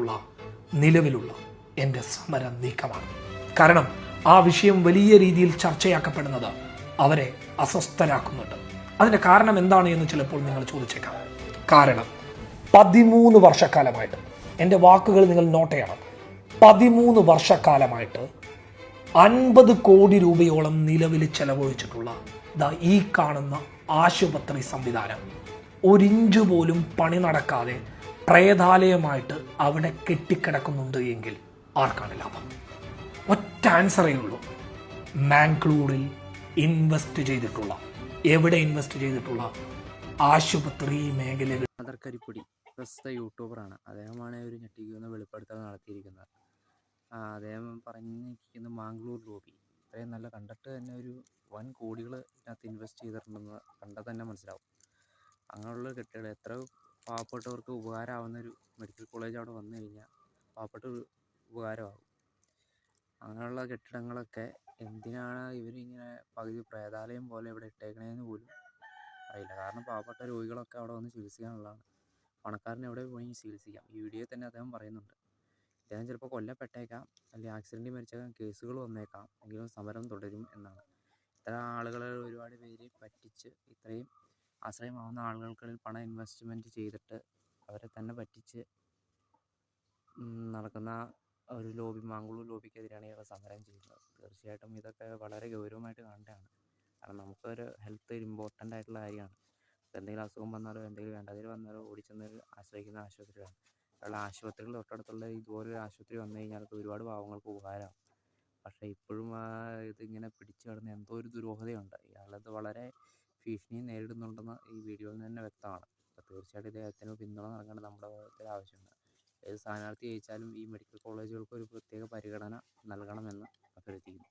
എതിർത്തുകൊണ്ടുള്ള നിലവിലുള്ള എൻ്റെ സമര നീക്കമാണ്. കാരണം ആ വിഷയം വലിയ രീതിയിൽ ചർച്ചയാക്കപ്പെടുന്നത് അവരെ അസ്വസ്ഥരാക്കുന്നുണ്ട്. അതിൻ്റെ കാരണം എന്താണ് എന്ന് ചിലപ്പോൾ നിങ്ങൾ ചോദിച്ചേക്കാം. കാരണം 13 വർഷക്കാലമായിട്ട്, എൻ്റെ വാക്കുകൾ നിങ്ങൾ നോട്ട് ചെയ്യണം, 13 വർഷക്കാലമായിട്ട് 50 കോടി രൂപയോളം നിലവിൽ ചെലവഴിച്ചിട്ടുള്ള ഈ കാണുന്ന ആശുപത്രി സംവിധാനം ഒരിഞ്ച് പോലും പണി നടക്കാതെ പ്രേതാലയമായിട്ട് അവിടെ കെട്ടിക്കിടക്കുന്നുണ്ട് എങ്കിൽ ആർക്കാണ് ലാഭം? ഒറ്റ ആൻസറേ ഉള്ളൂ. മാംഗ്ലൂരിൽ ഇൻവെസ്റ്റ് ചെയ്തിട്ടുള്ള, എവിടെ ഇൻവെസ്റ്റ് ചെയ്തിട്ടുള്ള ആശുപത്രി മേഖലകൾ. കരിപ്പൊടി പ്രസ്തുത യൂട്യൂബറാണ്. അദ്ദേഹമാണ് ഒരു ഞെട്ടിക്കുന്ന വെളിപ്പെടുത്തൽ നടത്തിയിരിക്കുന്നത്. അദ്ദേഹം പറഞ്ഞിരിക്കുന്ന മാംഗ്ലൂർ ലോബി ഇത്രയും നല്ല കണ്ടിട്ട് തന്നെ ഒരു വൻ കോടികൾ ഇതിനകത്ത് ഇൻവെസ്റ്റ് ചെയ്തിട്ടുണ്ടെന്ന് കണ്ടാൽ തന്നെ മനസ്സിലാവും. അങ്ങനെയുള്ള കെട്ടിടം എത്ര പാവപ്പെട്ടവർക്ക് ഉപകാരമാവുന്നൊരു മെഡിക്കൽ കോളേജ് അവിടെ വന്നു കഴിഞ്ഞാൽ പാവപ്പെട്ട ഉപകാരമാകും. അങ്ങനെയുള്ള കെട്ടിടങ്ങളൊക്കെ എന്തിനാണ് ഇവരിങ്ങനെ പകുതി പ്രേതാലയം പോലെ ഇവിടെ ഇട്ടേക്കണേന്ന് പോലും അറിയില്ല. കാരണം പാവപ്പെട്ട രോഗികളൊക്കെ അവിടെ വന്ന് ചികിത്സിക്കാനുള്ളതാണ്. പണക്കാരന് എവിടെ പോയി ചികിത്സിക്കാം. ഈ വീഡിയോയിൽ തന്നെ അദ്ദേഹം പറയുന്നുണ്ട്, അദ്ദേഹം ചിലപ്പോൾ കൊല്ലപ്പെട്ടേക്കാം, അല്ലെങ്കിൽ ആക്സിഡൻറ്റിൽ മരിച്ചേക്കാം, കേസുകൾ വന്നേക്കാം, എങ്കിലും സമരം തുടരും എന്നാണ്. ഇത്തരം ആളുകളെ ഒരുപാട് പേര് പറ്റിച്ച്, ഇത്രയും ആശ്രയമാവുന്ന ആളുകൾക്കിടയിൽ പണം ഇൻവെസ്റ്റ്മെൻറ്റ് ചെയ്തിട്ട് അവരെ തന്നെ പറ്റിച്ച് നടക്കുന്ന ഒരു ലോബി, മാംഗ്ലൂർ ലോബിക്കെതിരെയാണ് ഇയാൾ സമരം ചെയ്യുന്നത്. തീർച്ചയായിട്ടും ഇതൊക്കെ വളരെ ഗൗരവമായിട്ട് കാണേണ്ടതാണ്. കാരണം നമുക്കൊരു ഹെൽത്ത് ഇമ്പോർട്ടൻ്റ് ആയിട്ടുള്ള കാര്യമാണ്. എന്തെങ്കിലും അസുഖം വന്നാലോ എന്തെങ്കിലും വേണ്ടതിൽ വന്നാലോ ഓടിച്ചെന്ന് ആശ്രയിക്കുന്ന ആശുപത്രിയാണ്. ഉള്ള ആശുപത്രികൾ തൊട്ടടുത്തുള്ള ഇതുപോലൊരു ആശുപത്രി വന്നു കഴിഞ്ഞാൽ ഒരുപാട് പാവങ്ങൾക്ക് ഉപകാരമാകും. പക്ഷേ ഇപ്പോഴും ഇതിങ്ങനെ പിടിച്ചു കിടന്ന് എന്തോ ഒരു ദുരൂഹതയുണ്ട്. ഇയാളത് വളരെ ഭീഷണി നേരിടുന്നുണ്ടെന്ന് ഈ വീഡിയോയിൽ തന്നെ വ്യക്തമാണ്. അപ്പോൾ തീർച്ചയായിട്ടും ഇദ്ദേഹത്തിന് പിന്തുണ നൽകേണ്ടത് നമ്മുടെ ഭാഗത്തിൽ ആവശ്യമുണ്ട്. ഏത് സ്ഥാനാർത്ഥി ജയിച്ചാലും ഈ മെഡിക്കൽ കോളേജുകൾക്ക് ഒരു പ്രത്യേക പരിഗണന നൽകണമെന്ന് അഭ്യർത്ഥിക്കുന്നു.